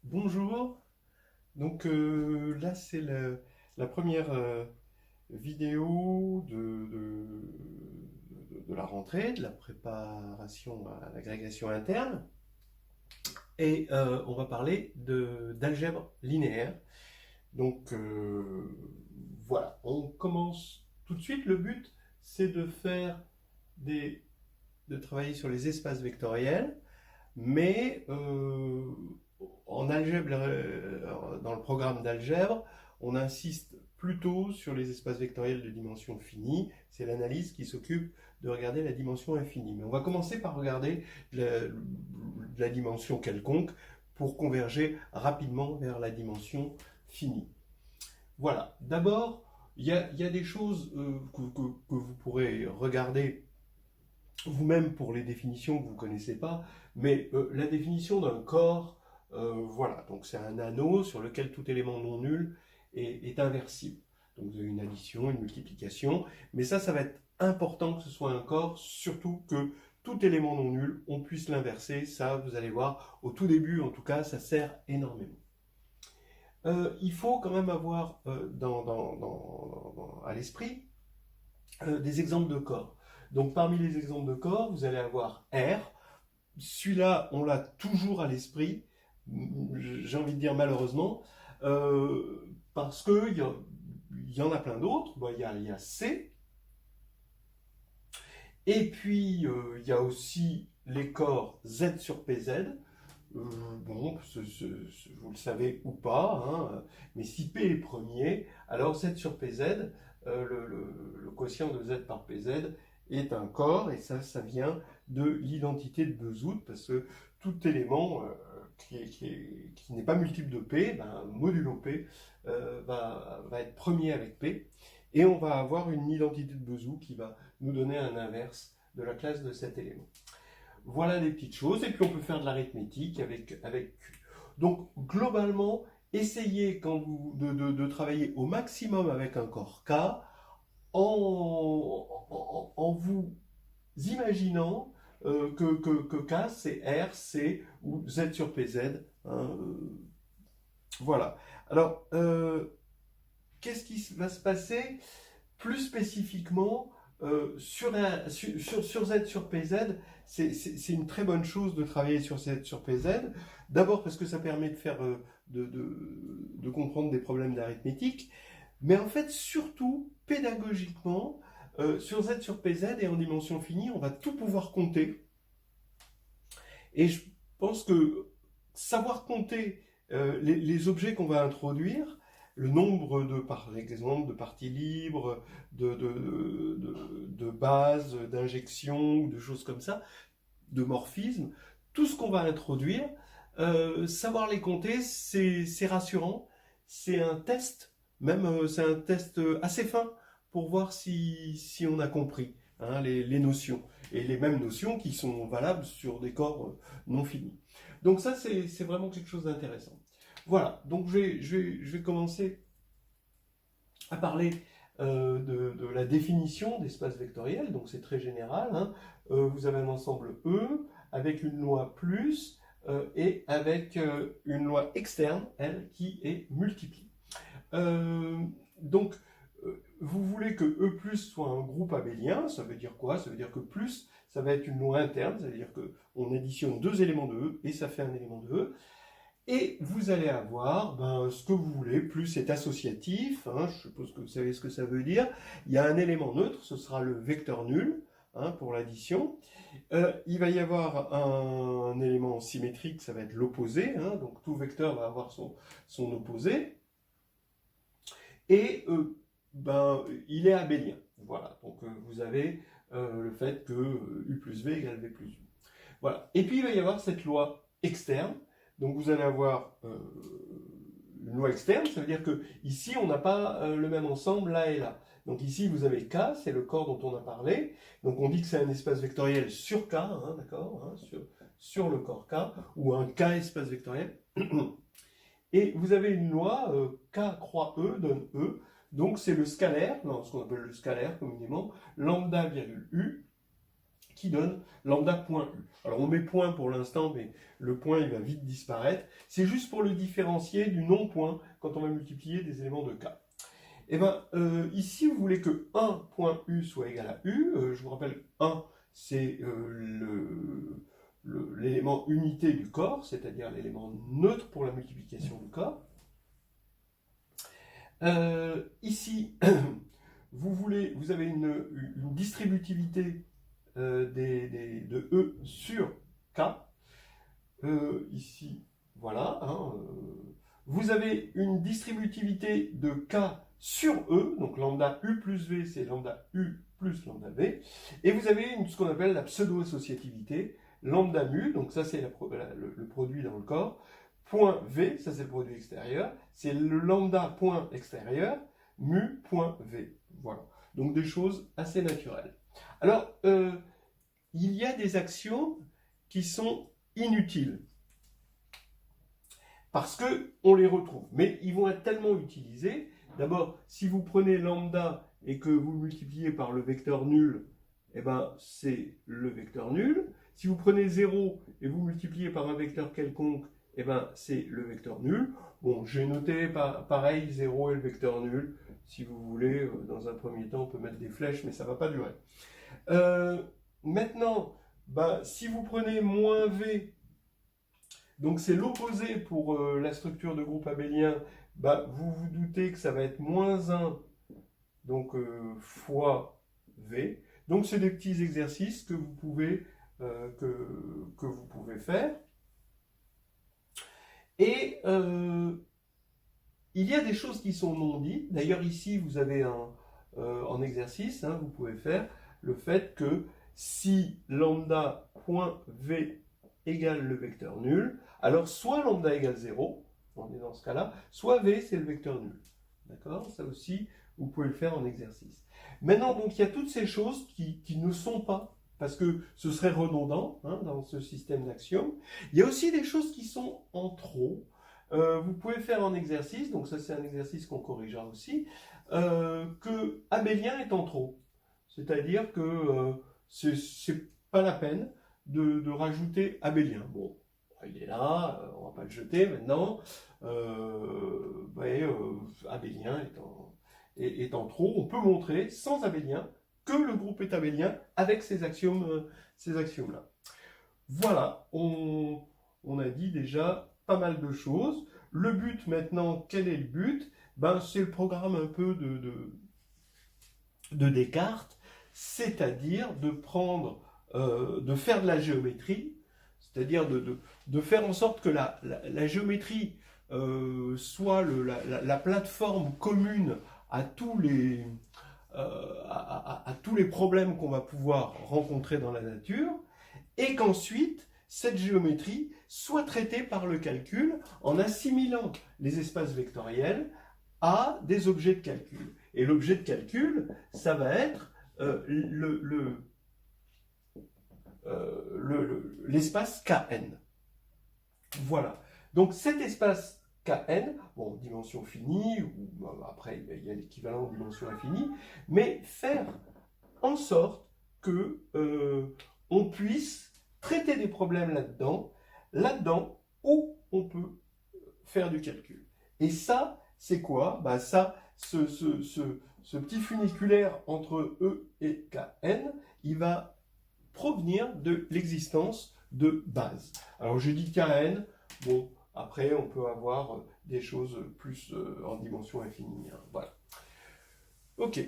Bonjour, donc là c'est la première vidéo de la rentrée, de la préparation à l'agrégation interne, et on va parler d'algèbre linéaire. Donc voilà, on commence tout de suite. Le but c'est des, de travailler sur les espaces vectoriels, mais en algèbre, dans le programme d'algèbre, on insiste plutôt sur les espaces vectoriels de dimension finie. C'est l'analyse qui s'occupe de regarder la dimension infinie. Mais on va commencer par regarder la dimension quelconque pour converger rapidement vers la dimension finie. Voilà. D'abord, il y a des choses que vous pourrez regarder vous-même pour les définitions que vous ne connaissez pas, mais la définition d'un corps, voilà, donc c'est un anneau sur lequel tout élément non nul est inversible. Donc vous avez une addition, une multiplication, mais ça va être important que ce soit un corps, surtout que tout élément non nul, on puisse l'inverser, ça vous allez voir, au tout début en tout cas, ça sert énormément. Il faut quand même avoir à l'esprit des exemples de corps. Donc parmi les exemples de corps, vous allez avoir R. Celui-là, on l'a toujours à l'esprit, j'ai envie de dire malheureusement, parce qu'il y en a plein d'autres. Bon, il y a C, et puis il y a aussi les corps Z sur PZ. Bon, vous le savez ou pas, hein, mais si P est premier, alors Z sur PZ, le quotient de Z par PZ est un corps, et ça vient de l'identité de Bezout, parce que tout élément qui n'est pas multiple de P, ben, modulo P, va être premier avec P, et on va avoir une identité de Bezout qui va nous donner un inverse de la classe de cet élément. Voilà des petites choses, et puis on peut faire de l'arithmétique avec Q. Donc globalement, essayez de travailler au maximum avec un corps K en vous imaginant que K c'est R, C ou Z sur PZ. Hein, voilà. Alors, qu'est-ce qui va se passer plus spécifiquement sur Z sur PZ? C'est une très bonne chose de travailler sur Z sur PZ. D'abord parce que ça permet de faire de comprendre des problèmes d'arithmétique, mais en fait surtout pédagogiquement sur Z sur PZ et en dimension finie, on va tout pouvoir compter. Et je pense que savoir compter les objets qu'on va introduire, le nombre par exemple, de parties libres, de bases, d'injections, de choses comme ça, de morphismes, tout ce qu'on va introduire, savoir les compter, c'est rassurant. C'est un test, même c'est un test assez fin pour voir si on a compris, hein, les notions. Et les mêmes notions qui sont valables sur des corps non finis. Donc ça, c'est vraiment quelque chose d'intéressant. Voilà, donc je vais commencer à parler de la définition d'espace vectoriel, donc c'est très général. Hein. Vous avez un ensemble E avec une loi plus et avec une loi externe, elle, qui est multiplie. Donc, vous voulez que E plus soit un groupe abélien, ça veut dire quoi? Ça veut dire que plus, ça va être une loi interne, ça veut dire qu'on additionne deux éléments de E et ça fait un élément de E. Et vous allez avoir ce que vous voulez, plus c'est associatif, hein, je suppose que vous savez ce que ça veut dire. Il y a un élément neutre, ce sera le vecteur nul, hein, pour l'addition. Il va y avoir un élément symétrique, ça va être l'opposé, hein, donc tout vecteur va avoir son opposé. Et il est abélien. Voilà, donc vous avez le fait que U plus V égale V plus U. Voilà, et puis il va y avoir cette loi externe. Donc vous allez avoir une loi externe, ça veut dire que ici on n'a pas le même ensemble là et là. Donc ici vous avez K, c'est le corps dont on a parlé. Donc on dit que c'est un espace vectoriel sur K, hein, d'accord, hein, sur le corps K, ou un K espace vectoriel. Et vous avez une loi, K croix E donne E, donc c'est le scalaire, ce qu'on appelle le scalaire communément, lambda virgule U, qui donne lambda.u. Alors on met point pour l'instant, mais le point il va vite disparaître. C'est juste pour le différencier du non-point quand on va multiplier des éléments de K. Et bien ici vous voulez que 1.u soit égal à u. Je vous rappelle 1 c'est l'élément unité du corps, c'est-à-dire l'élément neutre pour la multiplication du corps. Ici, vous avez une distributivité de E sur K. Ici, voilà. Vous avez une distributivité de K sur E, donc lambda U plus V, c'est lambda U plus lambda V. Et vous avez ce qu'on appelle la pseudo-associativité, lambda mu, donc ça c'est le produit dans le corps, point V, ça c'est le produit extérieur, c'est le lambda point extérieur, mu point V. Voilà, donc des choses assez naturelles. Alors, il y a des axiomes qui sont inutiles, parce qu'on les retrouve, mais ils vont être tellement utilisés. D'abord, si vous prenez lambda et que vous multipliez par le vecteur nul, eh ben, c'est le vecteur nul. Si vous prenez 0 et vous multipliez par un vecteur quelconque, eh ben, c'est le vecteur nul. Bon, j'ai noté pareil 0 et le vecteur nul. Si vous voulez, dans un premier temps, on peut mettre des flèches, mais ça ne va pas durer. Maintenant, si vous prenez moins v, donc c'est l'opposé pour la structure de groupe abélien, vous vous doutez que ça va être moins 1 donc, fois v. Donc c'est des petits exercices que vous pouvez, faire. Et il y a des choses qui sont non dites. D'ailleurs ici vous avez en exercice, vous pouvez faire le fait que si lambda.v égale le vecteur nul, alors soit lambda égale 0, on est dans ce cas-là, soit v c'est le vecteur nul. D'accord? Ça aussi, vous pouvez le faire en exercice. Maintenant, donc, il y a toutes ces choses qui ne sont pas, parce que ce serait redondant dans ce système d'axiomes. Il y a aussi des choses qui sont en trop. Vous pouvez faire en exercice, donc ça c'est un exercice qu'on corrigera aussi, que abélien est en trop. C'est-à-dire que c'est pas la peine de rajouter abélien. Bon, il est là, on va pas le jeter maintenant. Abélien étant trop, on peut montrer sans abélien que le groupe est abélien avec ces axiomes-là. Voilà, on a dit déjà pas mal de choses. Le but maintenant, quel est le but? C'est le programme un peu de Descartes, c'est-à-dire de faire de la géométrie, c'est-à-dire de faire en sorte que la géométrie soit la plateforme commune à tous les problèmes qu'on va pouvoir rencontrer dans la nature, et qu'ensuite, cette géométrie soit traitée par le calcul en assimilant les espaces vectoriels à des objets de calcul. Et l'objet de calcul, ça va être l'espace Kn. Voilà. Donc cet espace Kn, bon, dimension finie, ou après il y a l'équivalent de dimension infinie, mais faire en sorte que on puisse traiter des problèmes là-dedans où on peut faire du calcul. Et ça, c'est quoi? Ce petit funiculaire entre E et Kn, il va provenir de l'existence de bases. Alors je dis Kn, bon, après on peut avoir des choses plus en dimension infinie. Voilà. Ok.